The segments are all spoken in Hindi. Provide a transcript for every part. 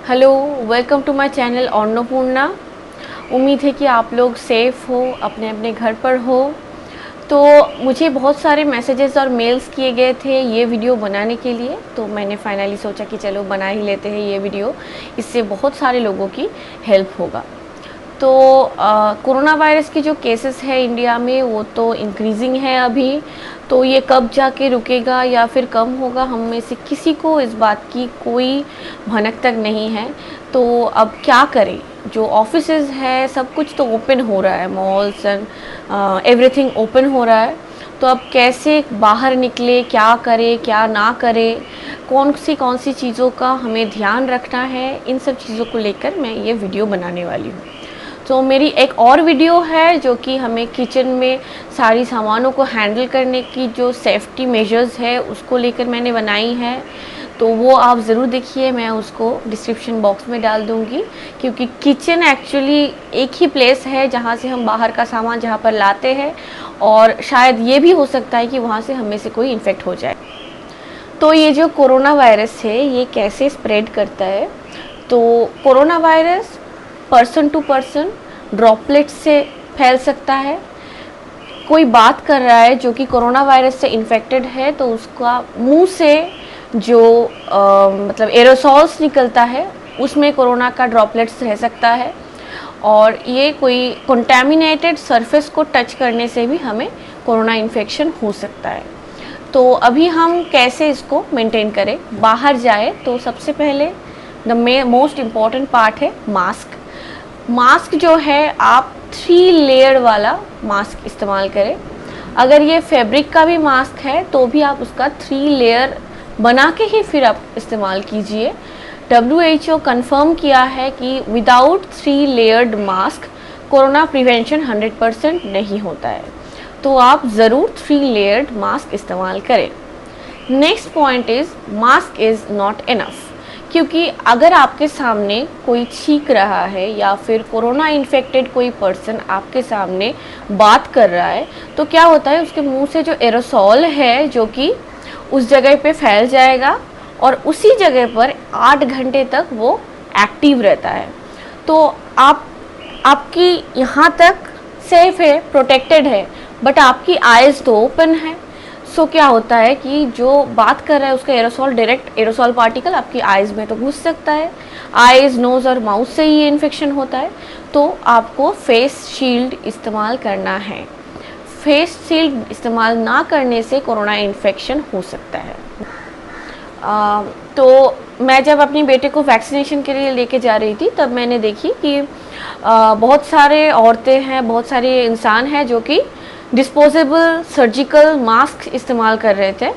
Hello, welcome to my channel Annapurna. उम्मीद है कि आप लोग सेफ़ हो, अपने अपने घर पर हो। तो मुझे बहुत सारे मैसेजेस और मेल्स किए गए थे ये वीडियो बनाने के लिए, तो मैंने फाइनली सोचा कि चलो बना ही लेते हैं ये वीडियो। इससे बहुत सारे लोगों की हेल्प होगा। तो कोरोना वायरस के जो केसेस है इंडिया में वो तो इंक्रीजिंग है अभी। तो ये कब जाके रुकेगा या फिर कम होगा, हम में से किसी को इस बात की कोई भनक तक नहीं है। तो अब क्या करें? जो ऑफिसेज है सब कुछ तो ओपन हो रहा है, मॉल्स एंड एवरीथिंग ओपन हो रहा है। तो अब कैसे बाहर निकले, क्या करें क्या ना करें, कौन सी चीज़ों का हमें ध्यान रखना है, इन सब चीज़ों को लेकर मैं ये वीडियो बनाने वाली हूँ। तो मेरी एक और वीडियो है जो कि हमें किचन में सारी सामानों को हैंडल करने की जो सेफ्टी मेजर्स है उसको लेकर मैंने बनाई है। तो वो आप ज़रूर देखिए, मैं उसको डिस्क्रिप्शन बॉक्स में डाल दूँगी। क्योंकि किचन एक्चुअली एक ही प्लेस है जहाँ से हम बाहर का सामान जहाँ पर लाते हैं, और शायद ये भी हो सकता है कि वहाँ से हमें से कोई इन्फेक्ट हो जाए। तो ये जो कोरोना वायरस है ये कैसे स्प्रेड करता है? तो corona virus person to person droplet से फैल सकता है। कोई बात कर रहा है जो कि कोरोना वायरस से इन्फेक्टेड है, तो उसका मुंह से जो मतलब एरोसॉल्स निकलता है उसमें कोरोना का ड्रॉपलेट्स रह सकता है। और ये कोई कंटेमिनेटेड सरफेस को टच करने से भी हमें कोरोना इन्फेक्शन हो सकता है। तो अभी हम कैसे इसको मेंटेन करें? बाहर जाए तो सबसे पहले द मोस्ट इम्पॉर्टेंट पार्ट है मास्क। मास्क जो है आप 3 लेयर वाला मास्क इस्तेमाल करें। अगर ये फैब्रिक का भी मास्क है तो भी आप उसका 3 लेयर बना के ही फिर आप इस्तेमाल कीजिए। WHO कंफर्म किया है कि without 3 layered mask corona prevention 100% नहीं होता है। तो आप ज़रूर 3 लेयर्ड मास्क इस्तेमाल करें। Next point is mask is not enough. क्योंकि अगर आपके सामने कोई छींक रहा है या फिर कोरोना इन्फेक्टेड कोई पर्सन आपके सामने बात कर रहा है, तो क्या होता है, उसके मुंह से जो एरोसॉल है जो कि उस जगह पे फैल जाएगा और उसी जगह पर 8 घंटे तक वो एक्टिव रहता है। तो आपकी यहाँ तक सेफ है, प्रोटेक्टेड है, बट आपकी आइज़ तो ओपन है। सो क्या होता है कि जो बात कर रहा है उसका एरोसॉल, डायरेक्ट एरोसॉल पार्टिकल आपकी आइज़ में तो घुस सकता है। आइज़, नोज़ और माउथ से ही ये इन्फेक्शन होता है। तो आपको फेस शील्ड इस्तेमाल करना है। फेस शील्ड इस्तेमाल ना करने से कोरोना इन्फेक्शन हो सकता है। तो मैं जब अपनी बेटे को वैक्सीनेशन के लिए लेके जा रही थी तब मैंने देखी कि बहुत सारे औरतें हैं, बहुत सारे इंसान हैं जो कि डिस्पोजेबल सर्जिकल मास्क इस्तेमाल कर रहे थे।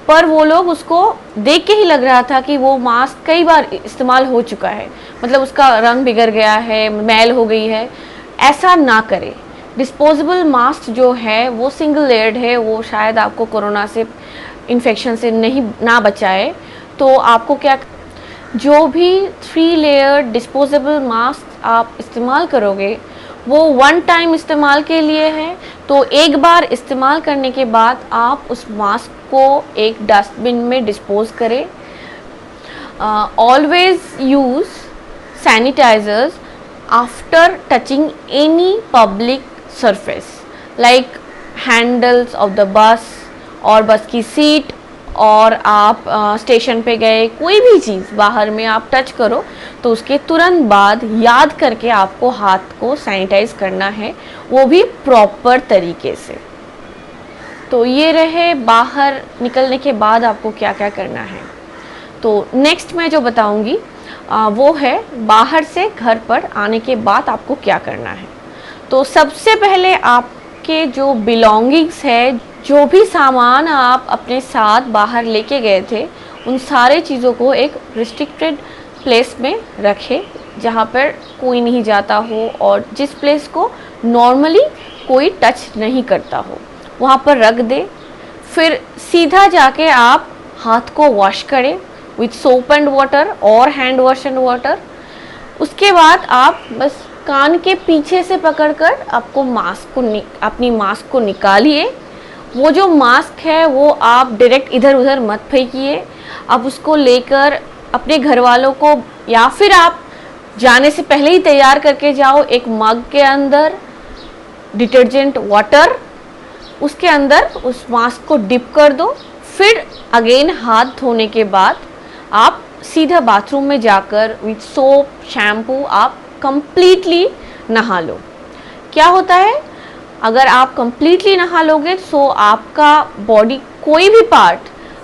पर वो लोग उसको देख के ही लग रहा था कि वो मास्क कई बार इस्तेमाल हो चुका है, मतलब उसका रंग बिगड़ गया है, मैल हो गई है। ऐसा ना करें। डिस्पोजेबल मास्क जो है वो सिंगल लेयर्ड है, वो शायद आपको कोरोना से इन्फेक्शन से ना बचाए। तो आपको क्या, जो भी 3 लेयर डिस्पोजेबल मास्क आप इस्तेमाल करोगे वो 1 टाइम इस्तेमाल के लिए है। तो एक बार इस्तेमाल करने के बाद आप उस मास्क को एक डस्टबिन में डिस्पोज करें। Always use sanitisers after touching any public surface like handles of the bus और बस की सीट, और आप स्टेशन पे गए, कोई भी चीज़ बाहर में आप टच करो तो उसके तुरंत बाद याद करके आपको हाथ को सैनिटाइज करना है, वो भी प्रॉपर तरीके से। तो ये रहे बाहर निकलने के बाद आपको क्या क्या करना है। तो नेक्स्ट मैं जो बताऊंगी वो है बाहर से घर पर आने के बाद आपको क्या करना है। तो सबसे पहले आपके जो बिलोंगिंग्स है, जो भी सामान आप अपने साथ बाहर लेके गए थे, उन सारे चीज़ों को एक रिस्ट्रिक्टेड प्लेस में रखें जहाँ पर कोई नहीं जाता हो और जिस प्लेस को नॉर्मली कोई टच नहीं करता हो, वहाँ पर रख दे। फिर सीधा जाके आप हाथ को वॉश करें विथ सोप एंड वाटर और हैंड वॉश एंड वाटर। उसके बाद आप बस कान के पीछे से पकड़कर आपको अपनी मास्क को निकालिए। वो जो मास्क है वो आप डायरेक्ट इधर उधर मत फेंकिए। आप उसको लेकर अपने घर वालों को, या फिर आप जाने से पहले ही तैयार करके जाओ, एक मग के अंदर डिटर्जेंट वाटर, उसके अंदर उस मास्क को डिप कर दो, फिर अगेन हाथ धोने के बाद आप सीधा बाथरूम में जाकर विथ सोप शैम्पू आप कंप्लीटली नहा लो। क्या होता है, अगर आप कंप्लीटली नहा लोगे तो आपका बॉडी कोई भी पार्ट,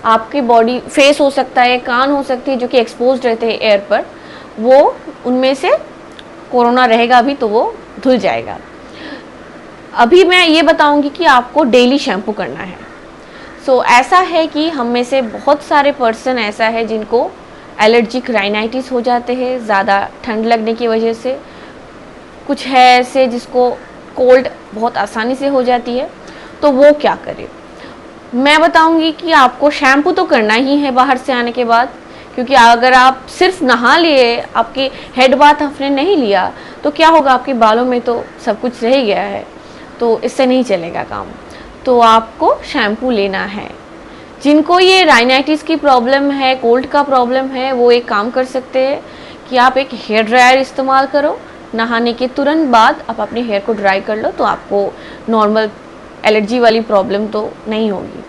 आपकी बॉडी फेस हो सकता है, कान हो सकती है, जो कि एक्सपोज्ड रहते हैं एयर पर, वो उनमें से कोरोना रहेगा भी तो वो धुल जाएगा। अभी मैं ये बताऊंगी कि आपको डेली शैम्पू करना है। ऐसा है कि हम में से बहुत सारे पर्सन ऐसा है जिनको एलर्जिक राइनाइटिस हो जाते हैं ज़्यादा ठंड लगने की वजह से। कुछ है ऐसे जिसको कोल्ड बहुत आसानी से हो जाती है, तो वो क्या करे। मैं बताऊंगी कि आपको शैम्पू तो करना ही है बाहर से आने के बाद, क्योंकि अगर आप सिर्फ नहा लिए, आपके हेड बाथ आपने नहीं लिया, तो क्या होगा, आपके बालों में तो सब कुछ रह गया है, तो इससे नहीं चलेगा काम। तो आपको शैम्पू लेना है। जिनको ये राइनाइटिस की प्रॉब्लम है, कोल्ड का प्रॉब्लम है, वो एक काम कर सकते हैं कि आप एक हेयर ड्रायर इस्तेमाल करो। नहाने के तुरंत बाद आप अपने हेयर को ड्राई कर लो, तो आपको नॉर्मल एलर्जी वाली प्रॉब्लम तो नहीं होगी।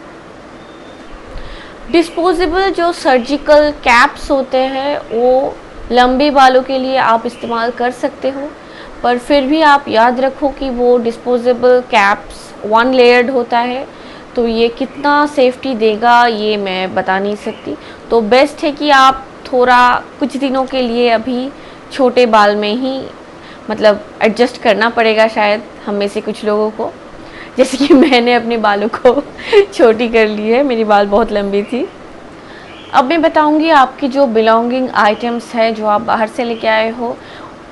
डिस्पोजेबल जो सर्जिकल कैप्स होते हैं वो लंबे बालों के लिए आप इस्तेमाल कर सकते हो, पर फिर भी आप याद रखो कि वो डिस्पोजेबल कैप्स वन लेयर्ड होता है, तो ये कितना सेफ्टी देगा ये मैं बता नहीं सकती। तो बेस्ट है कि आप थोड़ा कुछ दिनों के लिए अभी छोटे बाल में ही मतलब एडजस्ट करना पड़ेगा शायद हम में से कुछ लोगों को, जैसे कि मैंने अपने बालों को छोटी कर ली है, मेरी बाल बहुत लंबी थी। अब मैं बताऊंगी आपकी जो बिलोंगिंग आइटम्स है जो आप बाहर से लेके आए हो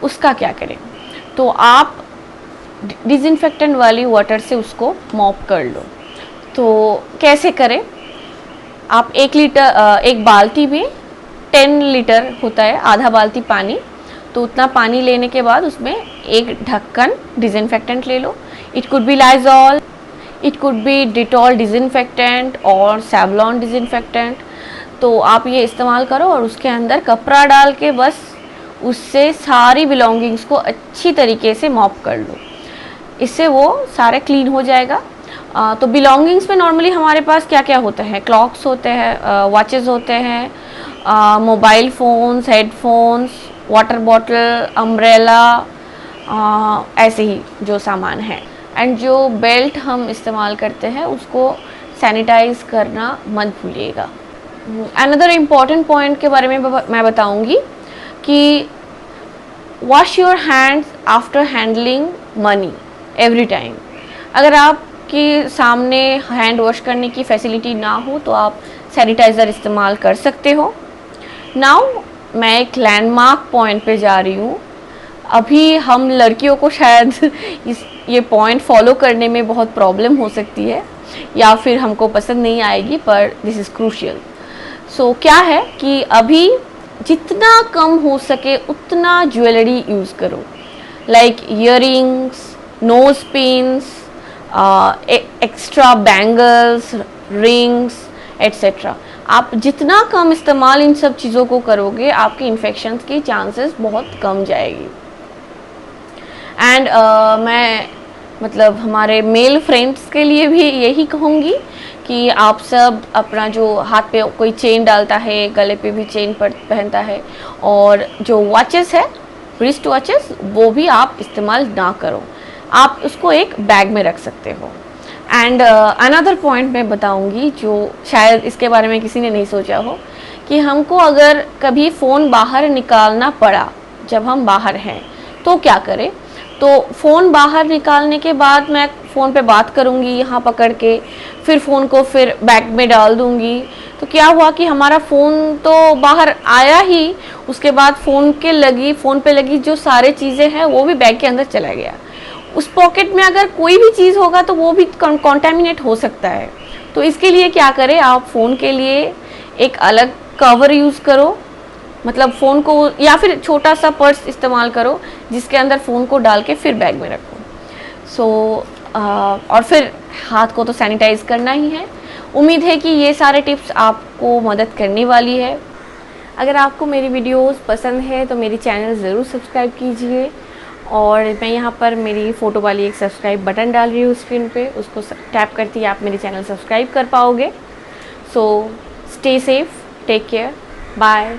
उसका क्या करें। तो आप डिसइंफेक्टेंट वाली वाटर से उसको मॉप कर लो। तो कैसे करें, आप 1 एक बाल्टी में 10 लीटर होता है, आधा बाल्टी पानी, तो उतना पानी लेने के बाद उसमें एक ढक्कन डिसइंफेक्टेंट ले लो। It could be Lysol, it could be Dettol disinfectant और सेवलॉन डिसइंफेक्टेंट। तो आप ये इस्तेमाल करो और उसके अंदर कपड़ा डाल के बस उससे सारी बिलोंगिंग्स को अच्छी तरीके से मॉप कर लो। इससे वो सारे क्लीन हो जाएगा। तो बिलोंगिंग्स में नॉर्मली हमारे पास क्या क्या होता है, क्लॉक्स होते हैं, वॉचेस होते हैं, mobile phones, headphones, water bottle, umbrella, ऐसे ही जो सामान है। एंड जो बेल्ट हम इस्तेमाल करते हैं उसको सैनिटाइज करना मत भूलिएगा। अनदर इम्पॉर्टेंट पॉइंट के बारे में मैं बताऊंगी कि wash your hands after handling money every time. अगर आपके सामने हैंड वॉश करने की फैसिलिटी ना हो तो आप सैनिटाइज़र इस्तेमाल कर सकते हो। नाउ मैं एक लैंडमार्क पॉइंट पे जा रही हूँ। अभी हम लड़कियों को शायद ये पॉइंट फॉलो करने में बहुत प्रॉब्लम हो सकती है या फिर हमको पसंद नहीं आएगी, पर दिस इज़ क्रूशियल। सो क्या है कि अभी जितना कम हो सके उतना ज्वेलरी यूज़ करो, like earrings, nose pins, extra bangles, rings etcetera. आप जितना कम इस्तेमाल इन सब चीज़ों को करोगे आपके इन्फेक्शंस की चांसेस बहुत कम जाएगी। एंड मैं मतलब हमारे मेल फ्रेंड्स के लिए भी यही कहूँगी कि आप सब अपना जो हाथ पे कोई चेन डालता है, गले पे भी चेन पहनता है, और जो वॉचेस है, रिस्ट वॉचेस, वो भी आप इस्तेमाल ना करो, आप उसको एक बैग में रख सकते हो। एंड अनदर पॉइंट मैं बताऊंगी जो शायद इसके बारे में किसी ने नहीं सोचा हो, कि हमको अगर कभी फ़ोन बाहर निकालना पड़ा जब हम बाहर हैं तो क्या करें। तो फ़ोन बाहर निकालने के बाद मैं फ़ोन पे बात करूँगी यहाँ पकड़ के, फिर फ़ोन को फिर बैग में डाल दूँगी। तो क्या हुआ कि हमारा फ़ोन तो बाहर आया ही, उसके बाद फ़ोन पे लगी जो सारे चीज़ें हैं वो भी बैग के अंदर चला गया। उस पॉकेट में अगर कोई भी चीज़ होगा तो वो भी कॉन्टेमिनेट हो सकता है। तो इसके लिए क्या करें, आप फ़ोन के लिए एक अलग कवर यूज़ करो, मतलब फ़ोन को, या फिर छोटा सा पर्स इस्तेमाल करो जिसके अंदर फ़ोन को डाल के फिर बैग में रखो। और फिर हाथ को तो सैनिटाइज़ करना ही है। उम्मीद है कि ये सारे टिप्स आपको मदद करने वाली है। अगर आपको मेरी वीडियोस पसंद है तो मेरी चैनल ज़रूर सब्सक्राइब कीजिए, और मैं यहाँ पर मेरी फ़ोटो वाली एक सब्सक्राइब बटन डाल रही हूँ स्क्रीन पे, उसको टैप करते ही आप मेरी चैनल सब्सक्राइब कर पाओगे। So stay safe, take care, bye.